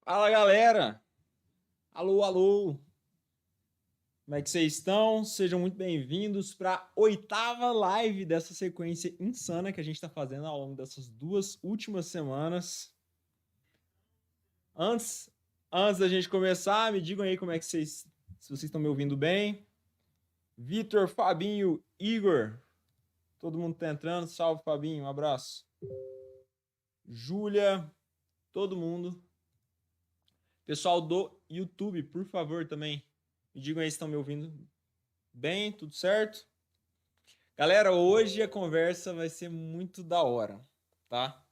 Fala, galera! Alô, alô! Como é que vocês estão? Sejam muito bem-vindos para a 8ª live dessa sequência insana que a gente está fazendo ao longo dessas 2 últimas semanas. Antes da gente começar, me digam aí como é que se vocês estão me ouvindo bem. Vitor, Fabinho, Igor, todo mundo tá entrando. Salve, Fabinho, um abraço. Júlia, todo mundo. Pessoal do YouTube, por favor, também me digam aí se estão me ouvindo bem, tudo certo? Galera, hoje a conversa vai ser muito da hora, tá?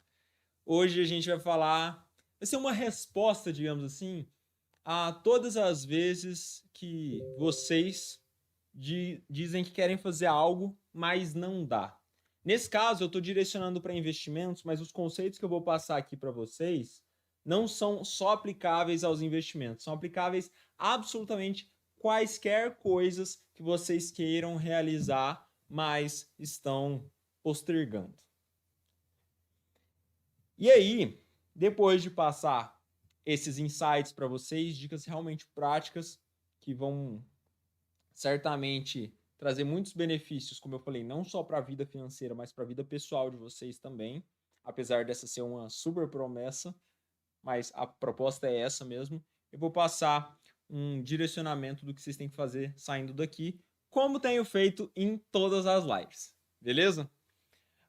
Hoje a gente vai ser uma resposta, digamos assim, a todas as vezes que vocês dizem que querem fazer algo, mas não dá. Nesse caso, eu estou direcionando para investimentos, mas os conceitos que eu vou passar aqui para vocês não são só aplicáveis aos investimentos, são aplicáveis a absolutamente quaisquer coisas que vocês queiram realizar, mas estão postergando. E aí, depois de passar esses insights para vocês, dicas realmente práticas que vão certamente trazer muitos benefícios, como eu falei, não só para a vida financeira, mas para a vida pessoal de vocês também, apesar dessa ser uma super promessa, mas a proposta é essa mesmo. Eu vou passar um direcionamento do que vocês têm que fazer saindo daqui, como tenho feito em todas as lives, beleza?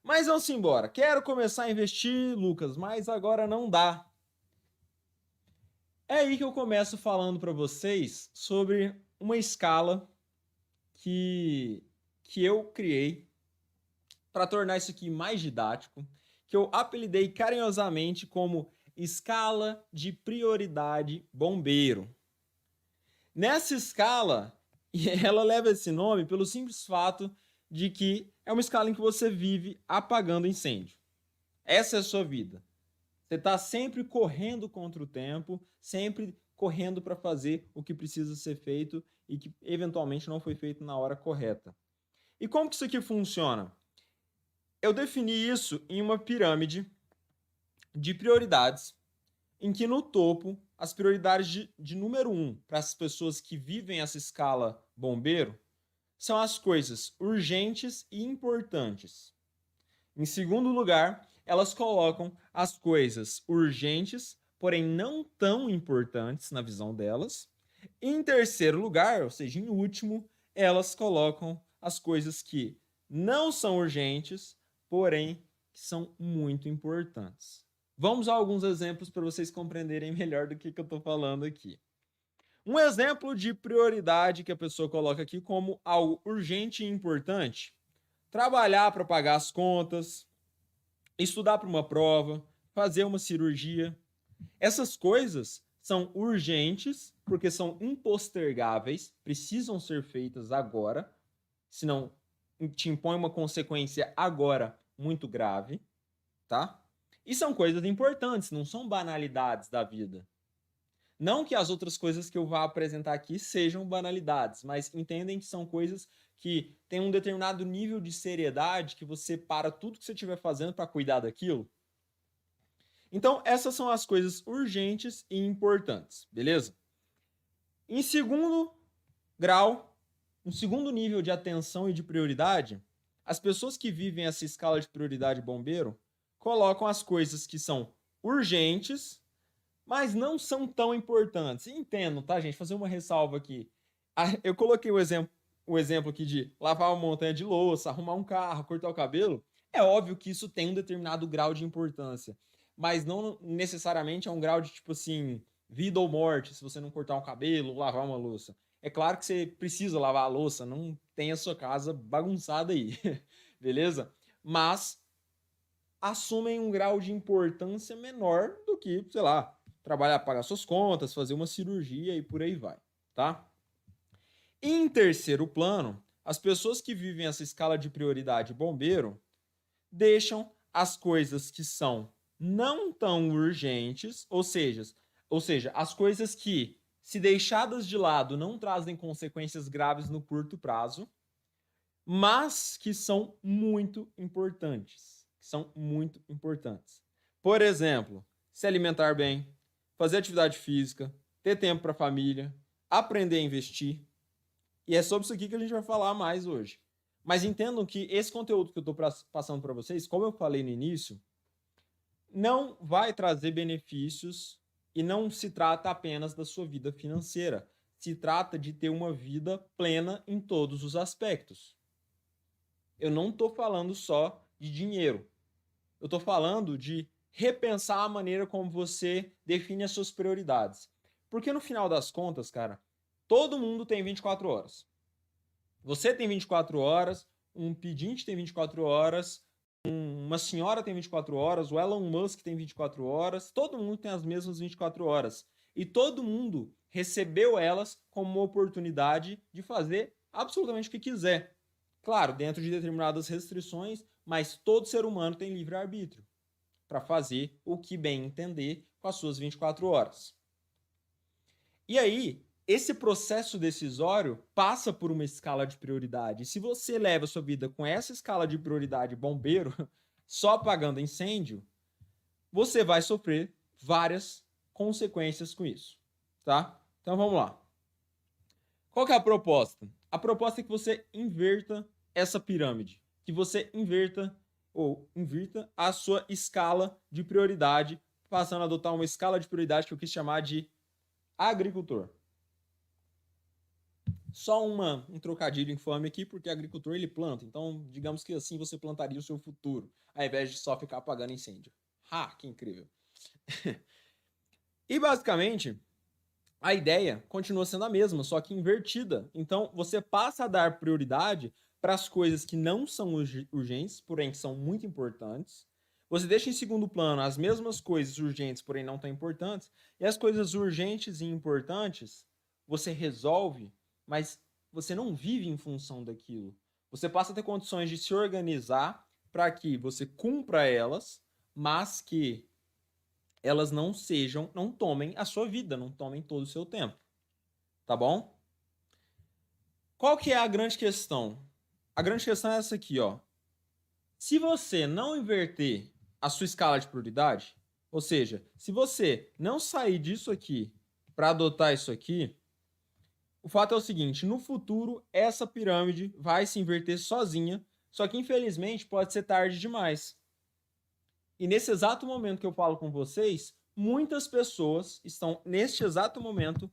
Mas vamos embora. Quero começar a investir, Lucas, mas agora não dá. É aí que eu começo falando para vocês sobre uma escala que eu criei para tornar isso aqui mais didático, que eu apelidei carinhosamente como escala de prioridade bombeiro. Nessa escala, ela leva esse nome pelo simples fato de que é uma escala em que você vive apagando incêndio. Essa é a sua vida. Você está sempre correndo contra o tempo, sempre correndo para fazer o que precisa ser feito e que eventualmente não foi feito na hora correta. E como que isso aqui funciona? Eu defini isso em uma pirâmide de prioridades, em que no topo, as prioridades de número 1 para as pessoas que vivem essa escala bombeiro são as coisas urgentes e importantes. Em segundo lugar, elas colocam as coisas urgentes, porém não tão importantes na visão delas. E em terceiro lugar, ou seja, em último, elas colocam as coisas que não são urgentes, porém que são muito importantes. Vamos a alguns exemplos para vocês compreenderem melhor do que eu estou falando aqui. Um exemplo de prioridade que a pessoa coloca aqui como algo urgente e importante: trabalhar para pagar as contas, estudar para uma prova, fazer uma cirurgia. Essas coisas são urgentes porque são impostergáveis, precisam ser feitas agora, senão te impõe uma consequência agora muito grave, tá? E são coisas importantes, não são banalidades da vida. Não que as outras coisas que eu vá apresentar aqui sejam banalidades, mas entendem que são coisas que têm um determinado nível de seriedade que você para tudo que você estiver fazendo para cuidar daquilo. Então, essas são as coisas urgentes e importantes, beleza? Em segundo grau, um segundo nível de atenção e de prioridade, as pessoas que vivem essa escala de prioridade bombeiro colocam as coisas que são urgentes, mas não são tão importantes. Entendo, tá, gente? Fazer uma ressalva aqui. Eu coloquei o exemplo aqui de lavar uma montanha de louça, arrumar um carro, cortar o cabelo. É óbvio que isso tem um determinado grau de importância, mas não necessariamente é um grau de, tipo assim, vida ou morte, se você não cortar um cabelo, lavar uma louça. É claro que você precisa lavar a louça, não tem a sua casa bagunçada aí, beleza? Mas assumem um grau de importância menor do que, sei lá, trabalhar, pagar suas contas, fazer uma cirurgia e por aí vai, tá? Em terceiro plano, as pessoas que vivem essa escala de prioridade bombeiro deixam as coisas que são não tão urgentes, ou seja, as coisas que, se deixadas de lado, não trazem consequências graves no curto prazo, mas que são muito importantes. São muito importantes. Por exemplo, se alimentar bem, fazer atividade física, ter tempo para a família, aprender a investir. E é sobre isso aqui que a gente vai falar mais hoje. Mas entendam que esse conteúdo que eu estou passando para vocês, como eu falei no início, não vai trazer benefícios e não se trata apenas da sua vida financeira. Se trata de ter uma vida plena em todos os aspectos. Eu não estou falando só de dinheiro. Eu estou falando de repensar a maneira como você define as suas prioridades. Porque no final das contas, cara, todo mundo tem 24 horas. Você tem 24 horas, um pedinte tem 24 horas, uma senhora tem 24 horas, o Elon Musk tem 24 horas, todo mundo tem as mesmas 24 horas. E todo mundo recebeu elas como uma oportunidade de fazer absolutamente o que quiser. Claro, dentro de determinadas restrições, mas todo ser humano tem livre-arbítrio para fazer o que bem entender com as suas 24 horas. E aí, esse processo decisório passa por uma escala de prioridade. E se você leva a sua vida com essa escala de prioridade bombeiro, só apagando incêndio, você vai sofrer várias consequências com isso, tá? Então vamos lá. Qual que é a proposta? A proposta é que você inverta essa pirâmide, que você invirta a sua escala de prioridade, passando a adotar uma escala de prioridade que eu quis chamar de agricultor. Só um trocadilho infame aqui, porque agricultor ele planta, então digamos que assim você plantaria o seu futuro, ao invés de só ficar apagando incêndio. Que incrível! E basicamente, a ideia continua sendo a mesma, só que invertida. Então, você passa a dar prioridade para as coisas que não são urgentes, porém que são muito importantes. Você deixa em segundo plano as mesmas coisas urgentes, porém não tão importantes. E as coisas urgentes e importantes, você resolve, mas você não vive em função daquilo. Você passa a ter condições de se organizar para que você cumpra elas, mas que elas não tomem a sua vida, não tomem todo o seu tempo. Tá bom? Qual que é a grande questão? A grande questão é essa aqui, ó. Se você não inverter a sua escala de prioridade, ou seja, se você não sair disso aqui para adotar isso aqui, o fato é o seguinte, no futuro essa pirâmide vai se inverter sozinha, só que infelizmente pode ser tarde demais. E nesse exato momento que eu falo com vocês, muitas pessoas estão neste exato momento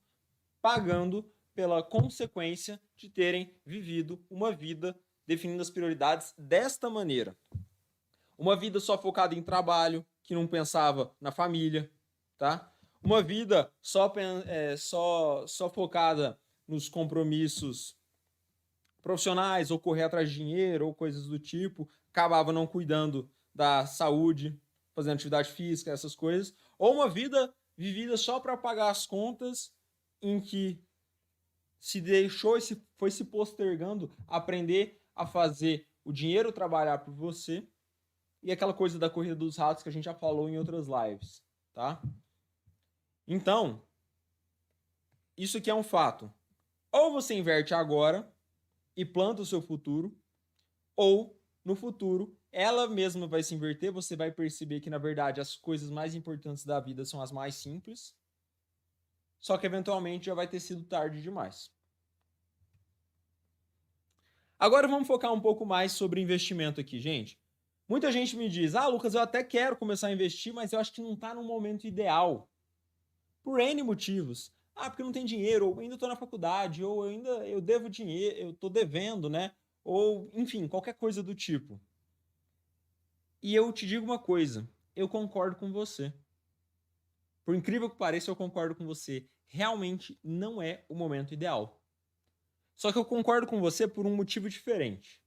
pagando pela consequência de terem vivido uma vida definindo as prioridades desta maneira. Uma vida só focada em trabalho, que não pensava na família, tá? Uma vida só focada nos compromissos profissionais, ou correr atrás de dinheiro, ou coisas do tipo, acabava não cuidando da saúde, fazendo atividade física, essas coisas. Ou uma vida vivida só para pagar as contas, em que se deixou e foi se postergando aprender a fazer o dinheiro trabalhar por você, e aquela coisa da corrida dos ratos que a gente já falou em outras lives, tá? Então, isso aqui é um fato. Ou você inverte agora e planta o seu futuro, ou no futuro ela mesma vai se inverter, você vai perceber que na verdade as coisas mais importantes da vida são as mais simples, só que eventualmente já vai ter sido tarde demais. Agora vamos focar um pouco mais sobre investimento aqui, gente. Muita gente me diz, Lucas, eu até quero começar a investir, mas eu acho que não está no momento ideal. Por N motivos. Porque não tem dinheiro, ou ainda estou na faculdade, ou eu devo dinheiro, eu estou devendo, né? Ou, enfim, qualquer coisa do tipo. E eu te digo uma coisa, eu concordo com você. Por incrível que pareça, eu concordo com você. Realmente não é o momento ideal. Só que eu concordo com você por um motivo diferente.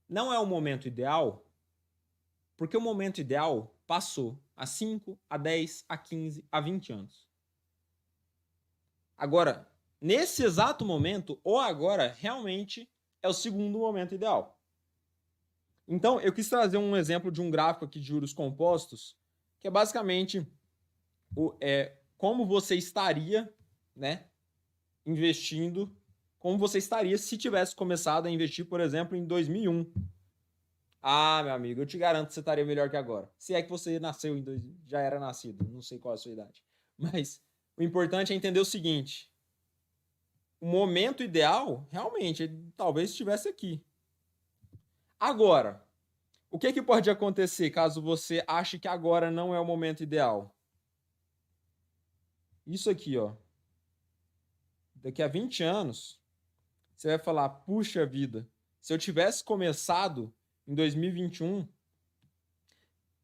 Não é o momento ideal porque o momento ideal passou há 5, há 10, há 15, há 20 anos. Agora, nesse exato momento, ou agora, realmente é o segundo momento ideal. Então, eu quis trazer um exemplo de um gráfico aqui de juros compostos, que é basicamente como você estaria, né, investindo, como você estaria se tivesse começado a investir, por exemplo, em 2001. Meu amigo, eu te garanto que você estaria melhor que agora. Se é que você nasceu já era nascido, não sei qual é a sua idade. Mas o importante é entender o seguinte: o momento ideal, realmente, talvez estivesse aqui. Agora, o que pode acontecer caso você ache que agora não é o momento ideal? Isso aqui, ó. Daqui a 20 anos, você vai falar, puxa vida, se eu tivesse começado em 2021,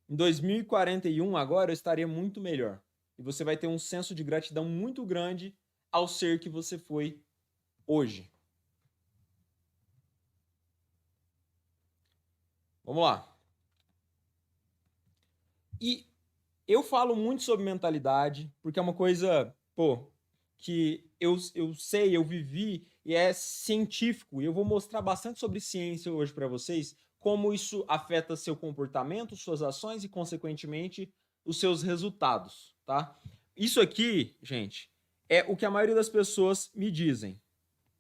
em 2041 agora eu estaria muito melhor. E você vai ter um senso de gratidão muito grande ao ser que você foi hoje. Vamos lá. E eu falo muito sobre mentalidade, porque é uma coisa, que eu sei, eu vivi e é científico. E eu vou mostrar bastante sobre ciência hoje para vocês, como isso afeta seu comportamento, suas ações e, consequentemente, os seus resultados, tá? Isso aqui, gente, é o que a maioria das pessoas me dizem,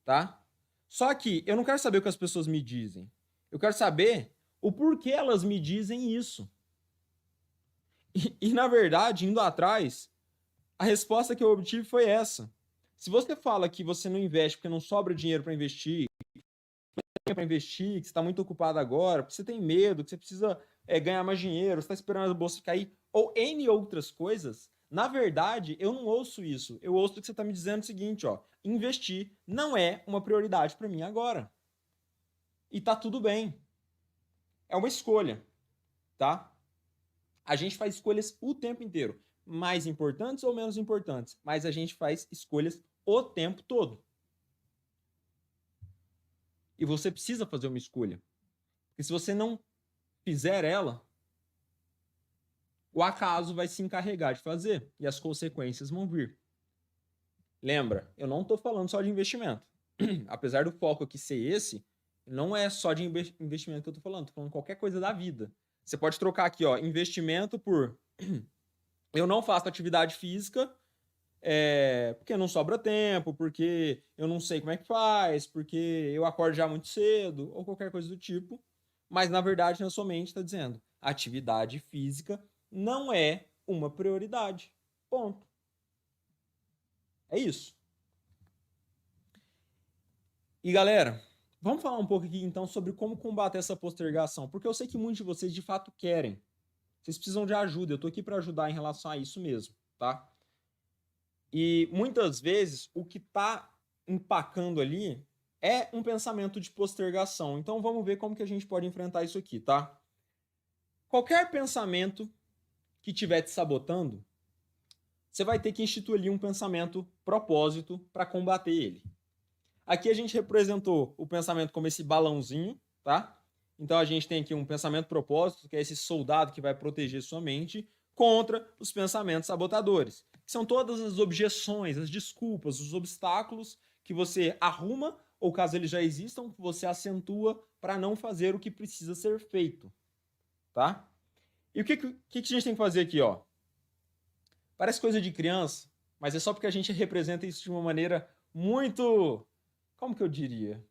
tá? Só que eu não quero saber o que as pessoas me dizem. Eu quero saber o porquê elas me dizem isso. E na verdade, indo atrás, a resposta que eu obtive foi essa. Se você fala que você não investe porque não sobra dinheiro para investir, que você está muito ocupado agora, porque você tem medo, que você precisa ganhar mais dinheiro, você está esperando a bolsa cair, ou N outras coisas, na verdade, eu não ouço isso. Eu ouço que você está me dizendo o seguinte, ó, investir não é uma prioridade para mim agora. E tá tudo bem. É uma escolha, tá? A gente faz escolhas o tempo inteiro, mais importantes ou menos importantes, mas a gente faz escolhas o tempo todo. E você precisa fazer uma escolha. Porque se você não fizer ela, o acaso vai se encarregar de fazer e as consequências vão vir. Lembra, eu não estou falando só de investimento. Apesar do foco aqui ser esse, não é só de investimento que eu estou falando qualquer coisa da vida. Você pode trocar aqui, ó, investimento por eu não faço atividade física porque não sobra tempo, porque eu não sei como é que faz, porque eu acordo já muito cedo, ou qualquer coisa do tipo. Mas, na verdade, na sua mente está dizendo, atividade física não é uma prioridade. Ponto. É isso. E, galera, vamos falar um pouco aqui, então, sobre como combater essa postergação. Porque eu sei que muitos de vocês, de fato, querem. Vocês precisam de ajuda. Eu estou aqui para ajudar em relação a isso mesmo, tá? E, muitas vezes, o que está empacando ali é um pensamento de postergação. Então, vamos ver como que a gente pode enfrentar isso aqui, tá? Qualquer pensamento que estiver te sabotando, você vai ter que instituir ali um pensamento propósito para combater ele. Aqui a gente representou o pensamento como esse balãozinho, tá? Então a gente tem aqui um pensamento propósito, que é esse soldado que vai proteger sua mente contra os pensamentos sabotadores, que são todas as objeções, as desculpas, os obstáculos que você arruma ou caso eles já existam, você acentua para não fazer o que precisa ser feito, tá? E o que a gente tem que fazer aqui, ó? Parece coisa de criança, mas é só porque a gente representa isso de uma maneira muito, como que eu diria?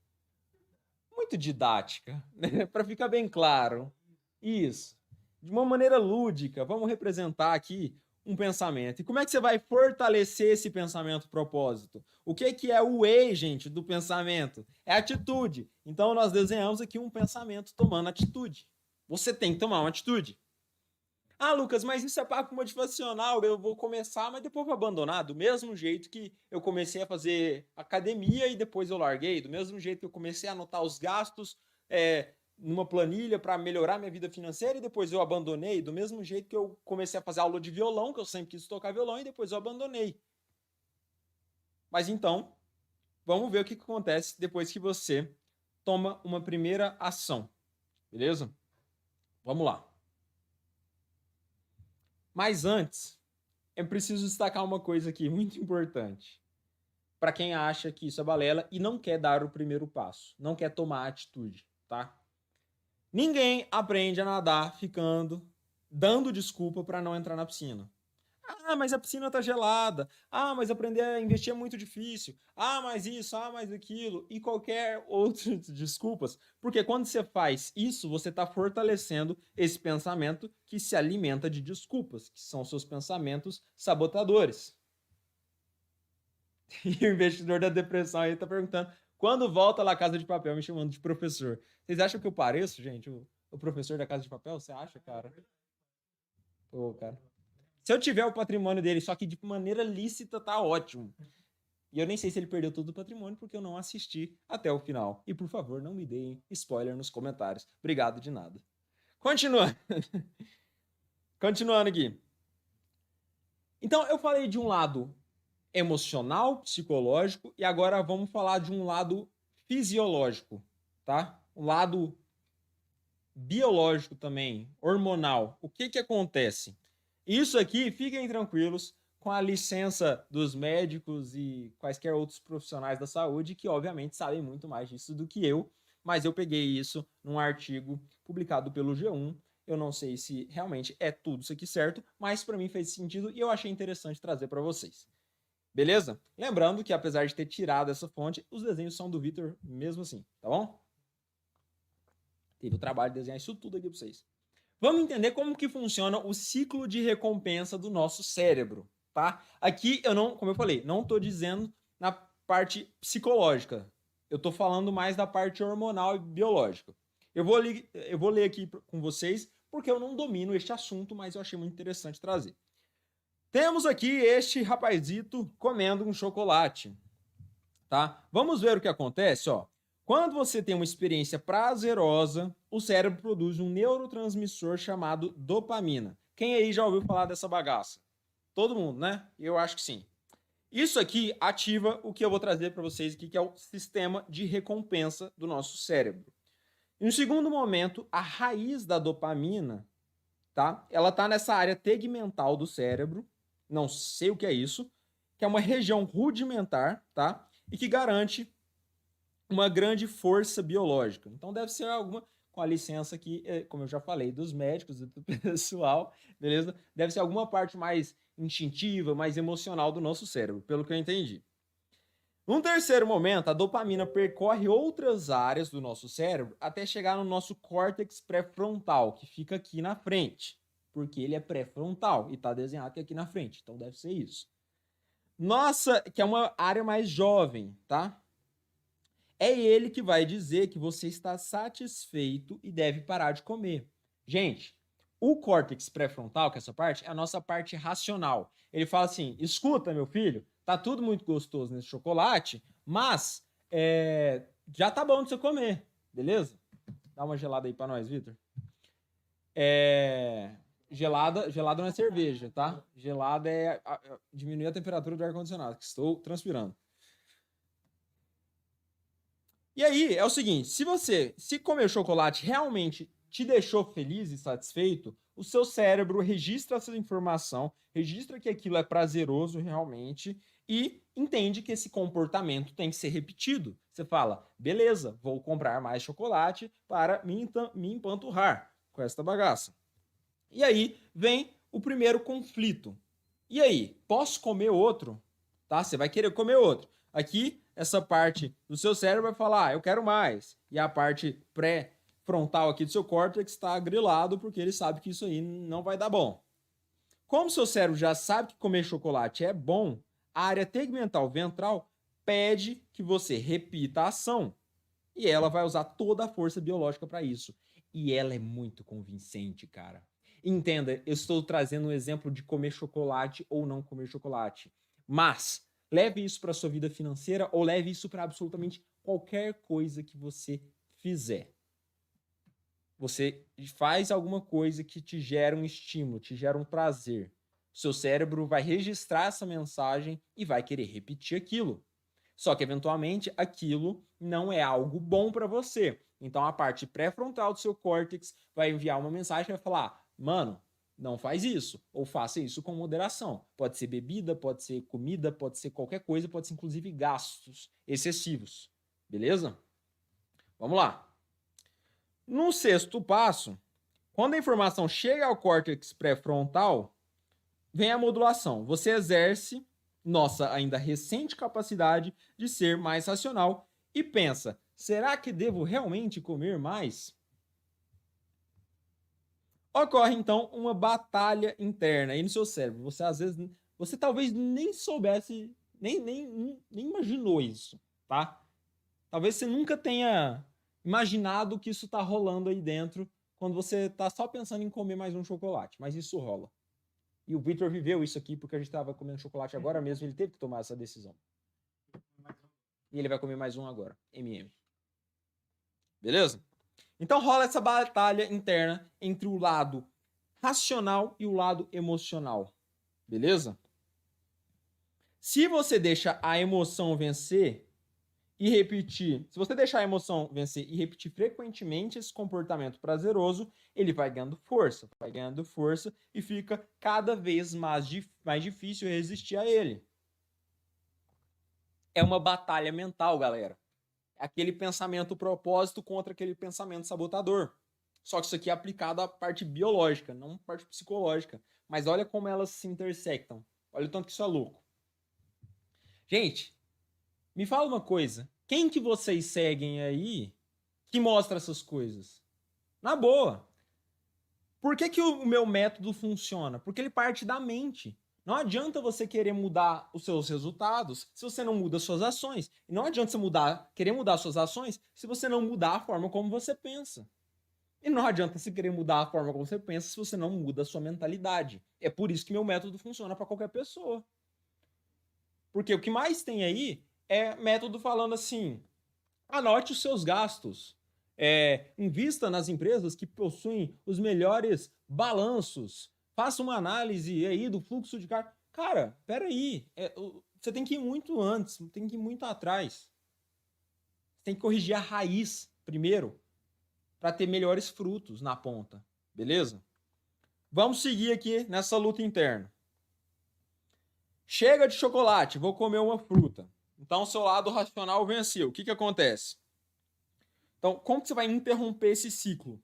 Muito didática, né? Para ficar bem claro. Isso. De uma maneira lúdica, vamos representar aqui um pensamento. E como é que você vai fortalecer esse pensamento propósito? O que é o agent do pensamento? É atitude. Então nós desenhamos aqui um pensamento tomando atitude. Você tem que tomar uma atitude. Ah, Lucas, mas isso é papo motivacional, eu vou começar, mas depois vou abandonar, do mesmo jeito que eu comecei a fazer academia e depois eu larguei, do mesmo jeito que eu comecei a anotar os gastos numa planilha para melhorar minha vida financeira e depois eu abandonei, do mesmo jeito que eu comecei a fazer aula de violão, que eu sempre quis tocar violão e depois eu abandonei. Mas então, vamos ver o que acontece depois que você toma uma primeira ação, beleza? Vamos lá. Mas antes, eu preciso destacar uma coisa aqui muito importante. Para quem acha que isso é balela e não quer dar o primeiro passo, não quer tomar atitude, tá? Ninguém aprende a nadar dando desculpa para não entrar na piscina. Ah, mas a piscina tá gelada. Ah, mas aprender a investir é muito difícil. Ah, mas isso, ah, mas aquilo. E qualquer outra desculpas. Porque quando você faz isso, você está fortalecendo esse pensamento que se alimenta de desculpas, que são seus pensamentos sabotadores. E o investidor da depressão aí tá perguntando quando volta lá a Casa de Papel, me chamando de professor. Vocês acham que eu pareço, gente, o professor da Casa de Papel? Você acha, cara? Pô, cara. Se eu tiver o patrimônio dele, só que de maneira lícita, tá ótimo. E eu nem sei se ele perdeu todo o patrimônio, porque eu não assisti até o final. E, por favor, não me deem spoiler nos comentários. Obrigado de nada. Continuando. Continuando aqui. Então, eu falei de um lado emocional, psicológico, e agora vamos falar de um lado fisiológico, tá? Um lado biológico também, hormonal. O que acontece? Isso aqui, fiquem tranquilos, com a licença dos médicos e quaisquer outros profissionais da saúde, que obviamente sabem muito mais disso do que eu, mas eu peguei isso num artigo publicado pelo G1. Eu não sei se realmente é tudo isso aqui certo, mas para mim fez sentido e eu achei interessante trazer para vocês. Beleza? Lembrando que apesar de ter tirado essa fonte, os desenhos são do Vitor mesmo assim, tá bom? Teve o trabalho de desenhar isso tudo aqui para vocês. Vamos entender como que funciona o ciclo de recompensa do nosso cérebro, tá? Aqui eu não, como eu falei, não estou dizendo na parte psicológica. Eu estou falando mais da parte hormonal e biológica. Eu vou ler aqui com vocês porque eu não domino este assunto, mas eu achei muito interessante trazer. Temos aqui este rapazito comendo um chocolate, tá? Vamos ver o que acontece, ó. Quando você tem uma experiência prazerosa, o cérebro produz um neurotransmissor chamado dopamina. Quem aí já ouviu falar dessa bagaça? Todo mundo, né? Eu acho que sim. Isso aqui ativa o que eu vou trazer para vocês aqui, que é o sistema de recompensa do nosso cérebro. Em um segundo momento, a raiz da dopamina, tá? Ela tá nessa área tegmental do cérebro, não sei o que é isso, que é uma região rudimentar, tá? E que garante uma grande força biológica. Então deve ser alguma, com a licença aqui, como eu já falei, dos médicos e do pessoal, beleza? Deve ser alguma parte mais instintiva, mais emocional do nosso cérebro, pelo que eu entendi. Num terceiro momento, a dopamina percorre outras áreas do nosso cérebro até chegar no nosso córtex pré-frontal, que fica aqui na frente, porque ele é pré-frontal e está desenhado aqui na frente, então deve ser isso. Nossa, que é uma área mais jovem, tá? É ele que vai dizer que você está satisfeito e deve parar de comer. Gente, o córtex pré-frontal, que é essa parte, é a nossa parte racional. Ele fala assim: escuta, meu filho, tá tudo muito gostoso nesse chocolate, mas já tá bom de você comer, beleza? Dá uma gelada aí pra nós, Vitor. Gelada não é cerveja, tá? Gelada é diminuir a temperatura do ar-condicionado, que estou transpirando. E aí, é o seguinte, se comer chocolate realmente te deixou feliz e satisfeito, o seu cérebro registra essa informação, registra que aquilo é prazeroso realmente e entende que esse comportamento tem que ser repetido. Você fala, beleza, vou comprar mais chocolate para me empanturrar com esta bagaça. E aí vem o primeiro conflito. E aí, posso comer outro? Tá? Você vai querer comer outro. Aqui, essa parte do seu cérebro vai falar, eu quero mais. E a parte pré-frontal aqui do seu córtex está grilado porque ele sabe que isso aí não vai dar bom. Como seu cérebro já sabe que comer chocolate é bom, a área tegmental ventral pede que você repita a ação. E ela vai usar toda a força biológica para isso. E ela é muito convincente, cara. Entenda, eu estou trazendo um exemplo de comer chocolate ou não comer chocolate. Mas leve isso para a sua vida financeira ou leve isso para absolutamente qualquer coisa que você fizer. Você faz alguma coisa que te gera um estímulo, te gera um prazer. Seu cérebro vai registrar essa mensagem e vai querer repetir aquilo. Só que, eventualmente, aquilo não é algo bom para você. Então, a parte pré-frontal do seu córtex vai enviar uma mensagem e vai falar, mano, não faz isso, ou faça isso com moderação. Pode ser bebida, pode ser comida, pode ser qualquer coisa, pode ser inclusive gastos excessivos. Beleza? Vamos lá. No sexto passo, quando a informação chega ao córtex pré-frontal, vem a modulação. Você exerce nossa ainda recente capacidade de ser mais racional e pensa: será que devo realmente comer mais? Ocorre então uma batalha interna aí no seu cérebro. Você às vezes, você talvez nem soubesse, nem imaginou isso, tá? Talvez você nunca tenha imaginado que isso tá rolando aí dentro quando você tá só pensando em comer mais um chocolate, mas isso rola. E o Victor viveu isso aqui porque a gente estava comendo chocolate agora mesmo, ele teve que tomar essa decisão. E ele vai comer mais um agora, MM. Beleza? Então rola essa batalha interna entre o lado racional e o lado emocional. Beleza? Se você deixa a emoção vencer e repetir, se você deixar a emoção vencer e repetir frequentemente esse comportamento prazeroso, ele vai ganhando força e fica cada vez mais difícil resistir a ele. É uma batalha mental, galera. É aquele pensamento propósito contra aquele pensamento sabotador. Só que isso aqui é aplicado à parte biológica, não à parte psicológica. Mas olha como elas se intersectam. Olha o tanto que isso é louco. Gente, me fala uma coisa. Quem que vocês seguem aí que mostra essas coisas? Na boa. Por que o meu método funciona? Porque ele parte da mente. Não adianta você querer mudar os seus resultados se você não muda suas ações. E não adianta você querer mudar suas ações se você não mudar a forma como você pensa. E não adianta você querer mudar a forma como você pensa se você não muda a sua mentalidade. É por isso que meu método funciona para qualquer pessoa. Porque o que mais tem aí é método falando assim: anote os seus gastos. Invista nas empresas que possuem os melhores balanços. Faça uma análise aí do fluxo de caixa. Cara, peraí. Você tem que ir muito antes, tem que ir muito atrás. Você tem que corrigir a raiz primeiro para ter melhores frutos na ponta. Beleza? Vamos seguir aqui nessa luta interna. Chega de chocolate, vou comer uma fruta. Então, o seu lado racional venceu. O que acontece? Então, como que você vai interromper esse ciclo?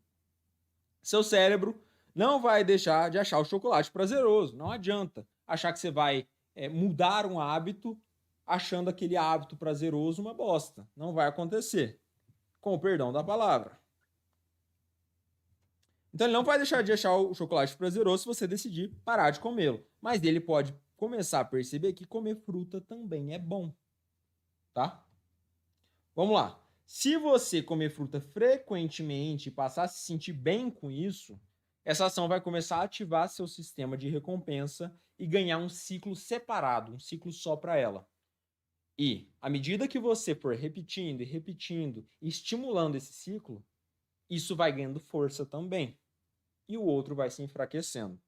Seu cérebro não vai deixar de achar o chocolate prazeroso. Não adianta achar que você vai mudar um hábito achando aquele hábito prazeroso uma bosta. Não vai acontecer. Com o perdão da palavra. Então ele não vai deixar de achar o chocolate prazeroso se você decidir parar de comê-lo. Mas ele pode começar a perceber que comer fruta também é bom. Tá? Vamos lá. Se você comer fruta frequentemente e passar a se sentir bem com isso, essa ação vai começar a ativar seu sistema de recompensa e ganhar um ciclo separado, um ciclo só para ela. E, à medida que você for repetindo e repetindo e estimulando esse ciclo, isso vai ganhando força também. E o outro vai se enfraquecendo.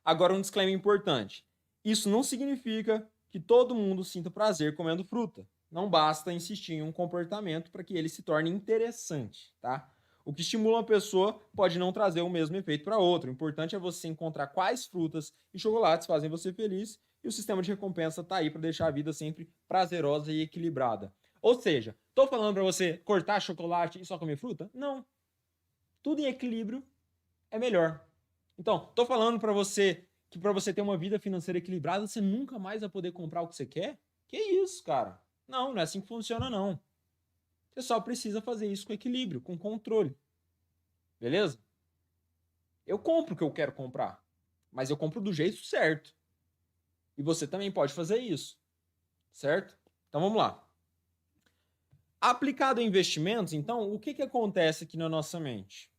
Agora, um disclaimer importante. Isso não significa que todo mundo sinta prazer comendo fruta. Não basta insistir em um comportamento para que ele se torne interessante, tá? O que estimula uma pessoa pode não trazer o mesmo efeito para outra. O importante é você encontrar quais frutas e chocolates fazem você feliz e o sistema de recompensa está aí para deixar a vida sempre prazerosa e equilibrada. Ou seja, estou falando para você cortar chocolate e só comer fruta? Não. Tudo em equilíbrio é melhor. Então, estou falando para você que para você ter uma vida financeira equilibrada, você nunca mais vai poder comprar o que você quer? Que isso, cara? Não, não é assim que funciona, não. Você só precisa fazer isso com equilíbrio, com controle. Beleza? Eu compro o que eu quero comprar, mas eu compro do jeito certo. E você também pode fazer isso, certo? Então vamos lá. Aplicado a investimentos, então, o que acontece aqui na nossa mente?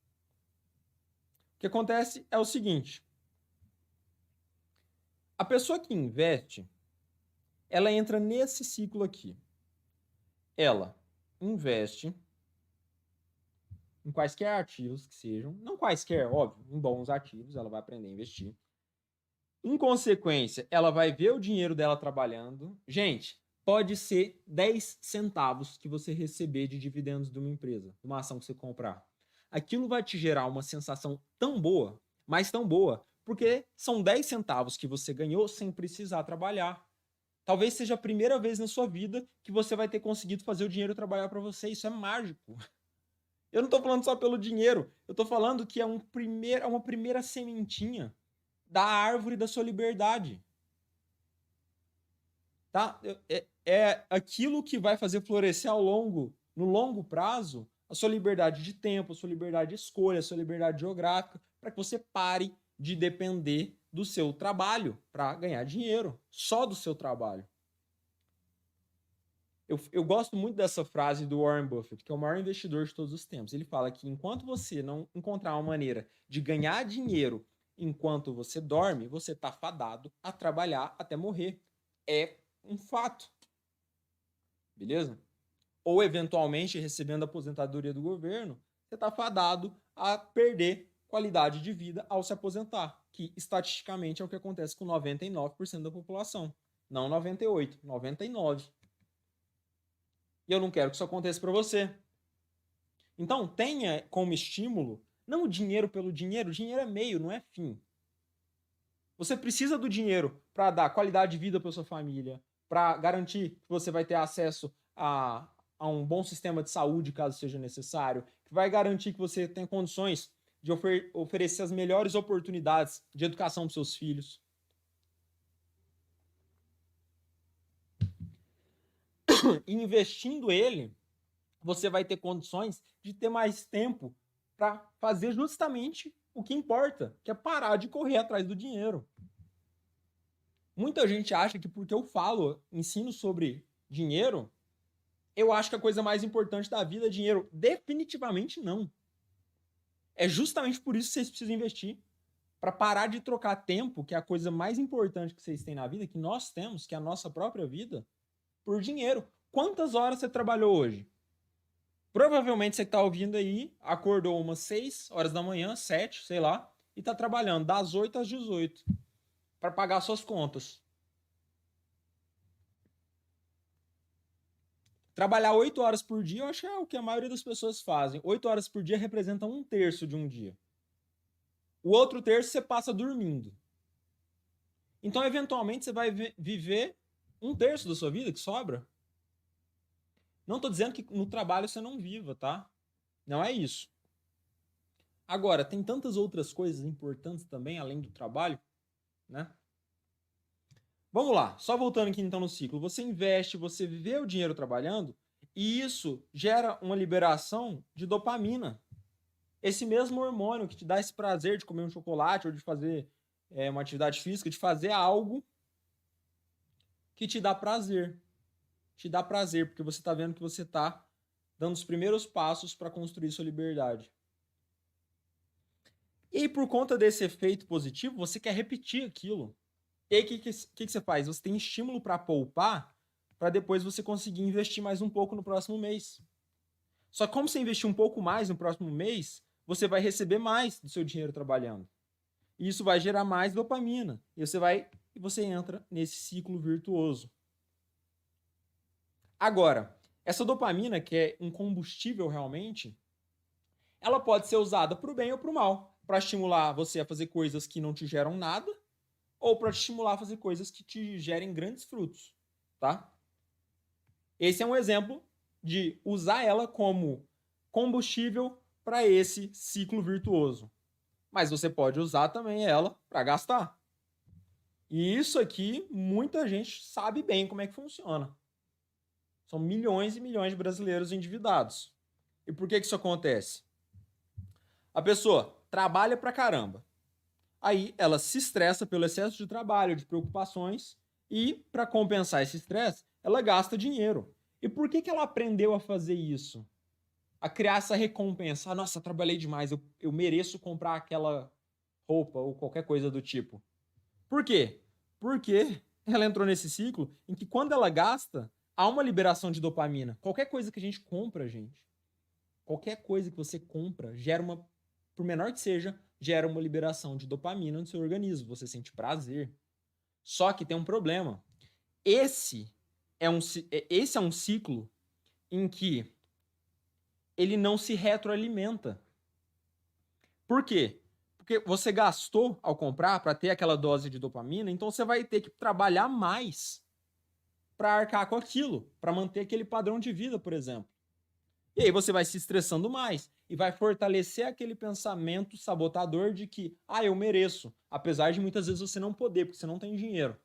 O que acontece é o seguinte. A pessoa que investe, ela entra nesse ciclo aqui. Ela investe em quaisquer ativos que sejam, não quaisquer, óbvio, em bons ativos, ela vai aprender a investir. Em consequência, ela vai ver o dinheiro dela trabalhando. Gente, pode ser 10 centavos que você receber de dividendos de uma empresa, de uma ação que você comprar. Aquilo vai te gerar uma sensação tão boa, mas tão boa, porque são 10 centavos que você ganhou sem precisar trabalhar. Talvez seja a primeira vez na sua vida que você vai ter conseguido fazer o dinheiro trabalhar para você. Isso é mágico. Eu não estou falando só pelo dinheiro. Eu estou falando que é uma primeira sementinha da árvore da sua liberdade. Tá? É aquilo que vai fazer florescer no longo prazo, a sua liberdade de tempo, a sua liberdade de escolha, a sua liberdade geográfica, para que você pare de depender do seu trabalho para ganhar dinheiro, só do seu trabalho. Eu gosto muito dessa frase do Warren Buffett, que é o maior investidor de todos os tempos. Ele fala que enquanto você não encontrar uma maneira de ganhar dinheiro enquanto você dorme, você está fadado a trabalhar até morrer. É um fato. Beleza? Ou, eventualmente, recebendo a aposentadoria do governo, você está fadado a perder qualidade de vida ao se aposentar, que estatisticamente é o que acontece com 99% da população. Não 98%, 99%. E eu não quero que isso aconteça para você. Então, tenha como estímulo, não o dinheiro pelo dinheiro. O dinheiro é meio, não é fim. Você precisa do dinheiro para dar qualidade de vida para sua família, para garantir que você vai ter acesso a um bom sistema de saúde, caso seja necessário, que vai garantir que você tenha condições de oferecer as melhores oportunidades de educação para seus filhos. E investindo ele, você vai ter condições de ter mais tempo para fazer justamente o que importa, que é parar de correr atrás do dinheiro. Muita gente acha que porque eu ensino sobre dinheiro, eu acho que a coisa mais importante da vida é dinheiro. Definitivamente não. É justamente por isso que vocês precisam investir. Para parar de trocar tempo, que é a coisa mais importante que vocês têm na vida, que nós temos, que é a nossa própria vida, por dinheiro. Quantas horas você trabalhou hoje? Provavelmente você que está ouvindo aí, acordou umas 6 horas da manhã, 7, sei lá, e está trabalhando das 8 às 18 para pagar suas contas. Trabalhar 8 horas por dia, eu acho que é o que a maioria das pessoas fazem. 8 horas por dia representam 1/3 de um dia. O outro terço você passa dormindo. Então, eventualmente, você vai viver 1/3 da sua vida que sobra. Não estou dizendo que no trabalho você não viva, tá? Não é isso. Agora, tem tantas outras coisas importantes também, além do trabalho, né? Vamos lá, só voltando aqui então no ciclo. Você investe, você vê o dinheiro trabalhando e isso gera uma liberação de dopamina. Esse mesmo hormônio que te dá esse prazer de comer um chocolate ou de fazer uma atividade física, de fazer algo que te dá prazer. Te dá prazer, porque você está vendo que você está dando os primeiros passos para construir sua liberdade. E aí, por conta desse efeito positivo, você quer repetir aquilo. E aí, o que você faz? Você tem estímulo para poupar, para depois você conseguir investir mais um pouco no próximo mês. Só que como você investir um pouco mais no próximo mês, você vai receber mais do seu dinheiro trabalhando. E isso vai gerar mais dopamina. E você entra nesse ciclo virtuoso. Agora, essa dopamina, que é um combustível realmente, ela pode ser usada para o bem ou para o mal. Para estimular você a fazer coisas que não te geram nada, ou para te estimular a fazer coisas que te gerem grandes frutos, tá? Esse é um exemplo de usar ela como combustível para esse ciclo virtuoso. Mas você pode usar também ela para gastar. E isso aqui, muita gente sabe bem como é que funciona. São milhões e milhões de brasileiros endividados. E por que isso acontece? A pessoa trabalha pra caramba. Aí ela se estressa pelo excesso de trabalho, de preocupações, e para compensar esse estresse, ela gasta dinheiro. E por que ela aprendeu a fazer isso? A criar essa recompensa. Ah, nossa, trabalhei demais, eu mereço comprar aquela roupa ou qualquer coisa do tipo. Por quê? Porque ela entrou nesse ciclo em que quando ela gasta, há uma liberação de dopamina. Qualquer coisa que a gente compra, gente, qualquer coisa que você compra, gera uma, por menor que seja, gera uma liberação de dopamina no seu organismo. Você sente prazer. Só que tem um problema. Esse esse é um ciclo em que ele não se retroalimenta. Por quê? Porque você gastou ao comprar para ter aquela dose de dopamina, então você vai ter que trabalhar mais para arcar com aquilo, para manter aquele padrão de vida, por exemplo. E aí você vai se estressando mais e vai fortalecer aquele pensamento sabotador de que, eu mereço, apesar de muitas vezes você não poder, porque você não tem dinheiro.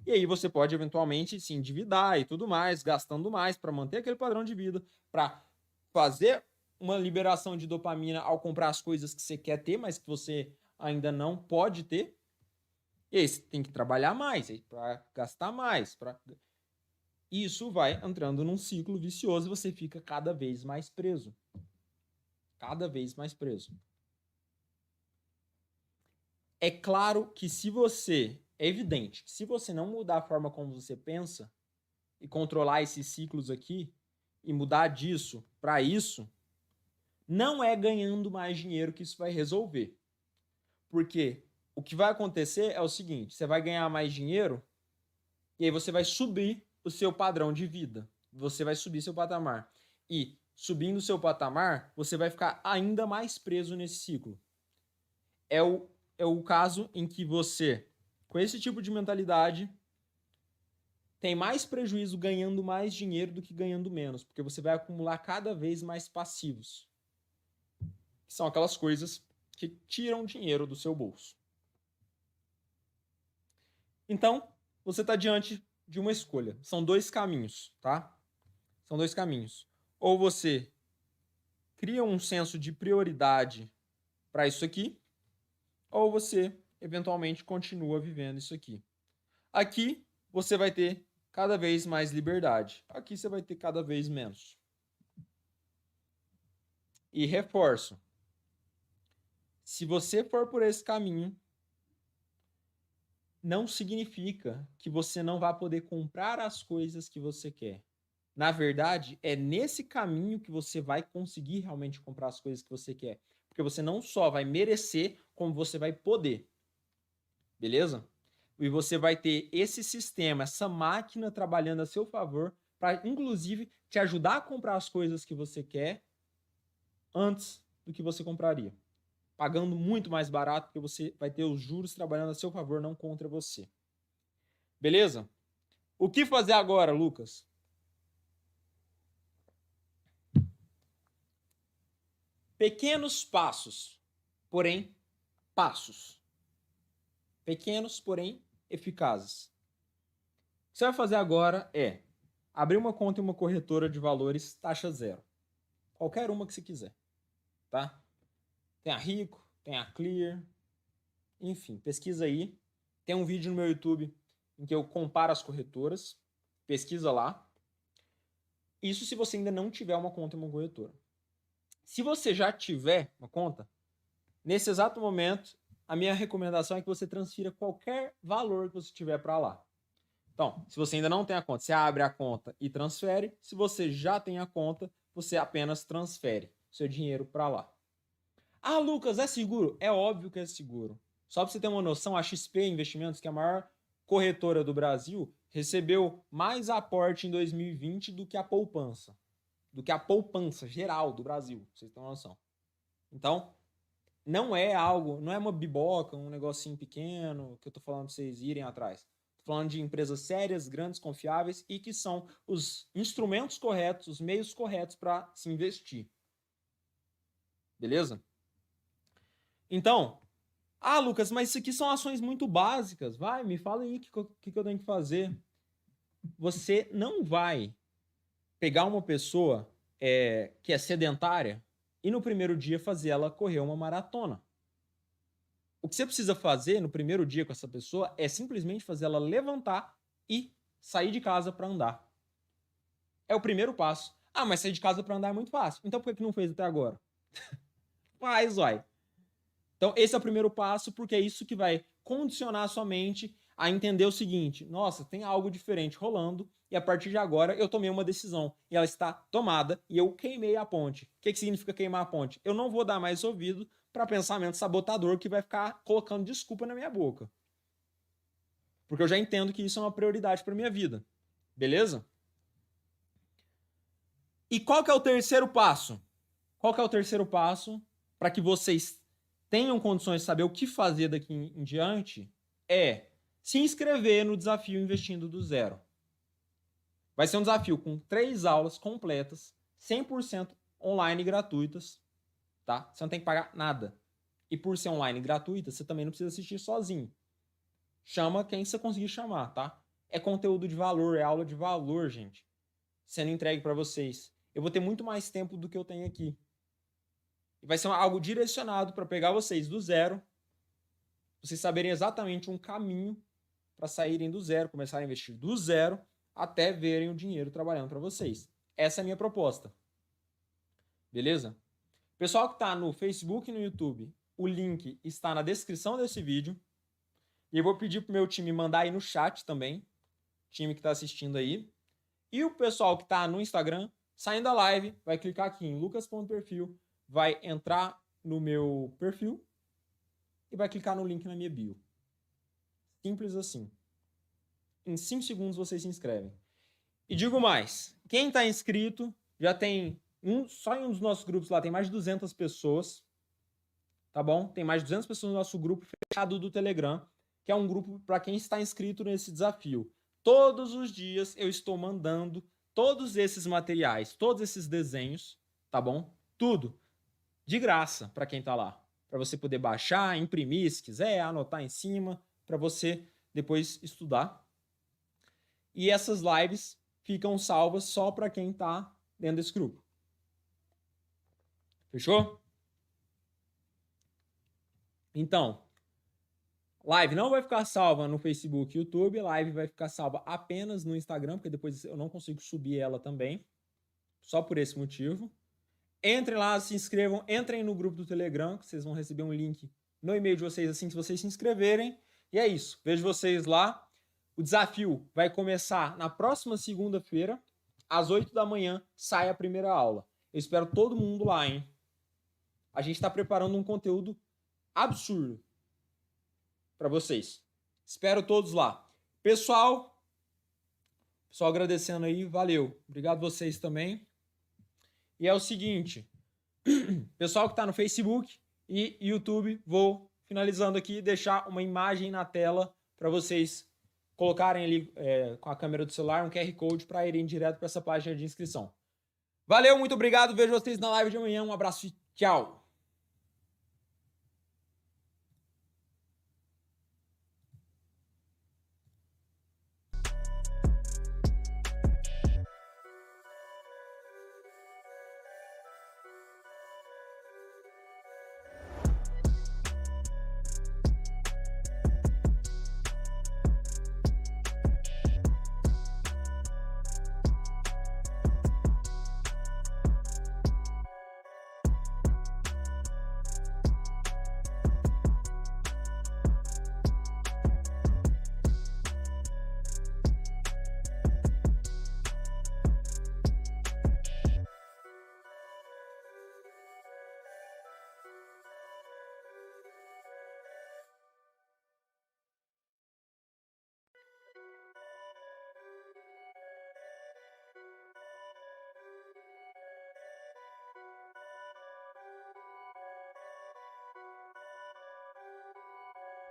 E aí você pode eventualmente se endividar e tudo mais, gastando mais para manter aquele padrão de vida, para fazer uma liberação de dopamina ao comprar as coisas que você quer ter, mas que você ainda não pode ter. E aí você tem que trabalhar mais para gastar mais, isso vai entrando num ciclo vicioso e você fica cada vez mais preso. Cada vez mais preso. É claro que é evidente que se você não mudar a forma como você pensa e controlar esses ciclos aqui e mudar disso para isso, não é ganhando mais dinheiro que isso vai resolver. Porque o que vai acontecer é o seguinte, você vai ganhar mais dinheiro e aí você vai subir o seu padrão de vida. Você vai subir seu patamar. E subindo o seu patamar, você vai ficar ainda mais preso nesse ciclo. É o caso em que você, com esse tipo de mentalidade, tem mais prejuízo ganhando mais dinheiro do que ganhando menos, porque você vai acumular cada vez mais passivos. Que são aquelas coisas que tiram dinheiro do seu bolso. Então, você está diante de uma escolha. São dois caminhos, tá? São dois caminhos. Ou você cria um senso de prioridade para isso aqui, ou você eventualmente continua vivendo isso aqui. Aqui você vai ter cada vez mais liberdade. Aqui você vai ter cada vez menos. E reforço. Se você for por esse caminho, não significa que você não vai poder comprar as coisas que você quer. Na verdade, é nesse caminho que você vai conseguir realmente comprar as coisas que você quer. Porque você não só vai merecer, como você vai poder. Beleza? E você vai ter esse sistema, essa máquina trabalhando a seu favor, para inclusive te ajudar a comprar as coisas que você quer antes do que você compraria. Pagando muito mais barato, porque você vai ter os juros trabalhando a seu favor, não contra você. Beleza? O que fazer agora, Lucas? Pequenos passos, porém passos. Pequenos, porém eficazes. que você vai fazer agora é abrir uma conta em uma corretora de valores taxa zero. Qualquer uma que você quiser, tá? Tem a Rico, tem a Clear, enfim, pesquisa aí. Tem um vídeo no meu YouTube em que eu comparo as corretoras, pesquisa lá. Isso se você ainda não tiver uma conta em uma corretora. Se você já tiver uma conta, nesse exato momento, a minha recomendação é que você transfira qualquer valor que você tiver para lá. Então, se você ainda não tem a conta, você abre a conta e transfere. Se você já tem a conta, você apenas transfere seu dinheiro para lá. Ah, Lucas, é seguro? É óbvio que é seguro. Só para você ter uma noção, a XP Investimentos, que é a maior corretora do Brasil, recebeu mais aporte em 2020 do que a poupança. Do que a poupança geral do Brasil, pra vocês terem uma noção. Então, não é algo, não é uma biboca, um negocinho pequeno que eu tô falando para vocês irem atrás. Tô falando de empresas sérias, grandes, confiáveis e que são os instrumentos corretos, os meios corretos para se investir. Beleza? Então, Lucas, mas isso aqui são ações muito básicas. Vai, me fala aí o que eu tenho que fazer. Você não vai pegar uma pessoa que é sedentária e no primeiro dia fazer ela correr uma maratona. O que você precisa fazer no primeiro dia com essa pessoa é simplesmente fazer ela levantar e sair de casa para andar. É o primeiro passo. Ah, mas sair de casa para andar é muito fácil. Então por que não fez até agora? Faz, uai. Então esse é o primeiro passo, porque é isso que vai condicionar a sua mente a entender o seguinte: nossa, tem algo diferente rolando e a partir de agora eu tomei uma decisão e ela está tomada e eu queimei a ponte. O que significa queimar a ponte? Eu não vou dar mais ouvido para pensamento sabotador que vai ficar colocando desculpa na minha boca. Porque eu já entendo que isso é uma prioridade para minha vida. Beleza? E qual que é o terceiro passo? Qual que é o terceiro passo para que vocês tenham condições de saber o que fazer daqui em diante? É se inscrever no desafio Investindo do Zero. Vai ser um desafio com 3 aulas completas, 100% online gratuitas, tá? Você não tem que pagar nada. E por ser online gratuita, você também não precisa assistir sozinho. Chama quem você conseguir chamar, tá? É conteúdo de valor, é aula de valor, gente, sendo entregue para vocês. Eu vou ter muito mais tempo do que eu tenho aqui. E vai ser algo direcionado para pegar vocês do zero, vocês saberem exatamente um caminho para saírem do zero, começarem a investir do zero, até verem o dinheiro trabalhando para vocês. Essa é a minha proposta. Beleza? Pessoal que está no Facebook e no YouTube, o link está na descrição desse vídeo. E eu vou pedir pro meu time mandar aí no chat também, time que está assistindo aí. E o pessoal que está no Instagram, saindo da live, vai clicar aqui em lucas.perfil, vai entrar no meu perfil e vai clicar no link na minha bio. Simples assim. Em 5 segundos vocês se inscrevem. E digo mais, quem está inscrito já tem, só em um dos nossos grupos lá, tem mais de 200 pessoas, tá bom? Tem mais de 200 pessoas no nosso grupo fechado do Telegram, que é um grupo para quem está inscrito nesse desafio. Todos os dias eu estou mandando todos esses materiais, todos esses desenhos, tá bom? Tudo de graça para quem está lá. Para você poder baixar, imprimir se quiser, anotar em cima, para você depois estudar. E essas lives ficam salvas só para quem está dentro desse grupo. Fechou? Então, live não vai ficar salva no Facebook e YouTube, live vai ficar salva apenas no Instagram, porque depois eu não consigo subir ela também, só por esse motivo. Entrem lá, se inscrevam, entrem no grupo do Telegram, que vocês vão receber um link no e-mail de vocês assim que vocês se inscreverem. E é isso, vejo vocês lá. O desafio vai começar na próxima segunda-feira, às 8 da manhã, sai a primeira aula. Eu espero todo mundo lá, hein? A gente está preparando um conteúdo absurdo para vocês. Espero todos lá. Pessoal agradecendo aí, valeu. Obrigado vocês também. E é o seguinte, pessoal que está no Facebook e YouTube, vou finalizando aqui, deixar uma imagem na tela para vocês colocarem ali com a câmera do celular um QR Code para irem direto para essa página de inscrição. Valeu, muito obrigado, vejo vocês na live de amanhã, um abraço e tchau!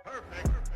Perfect.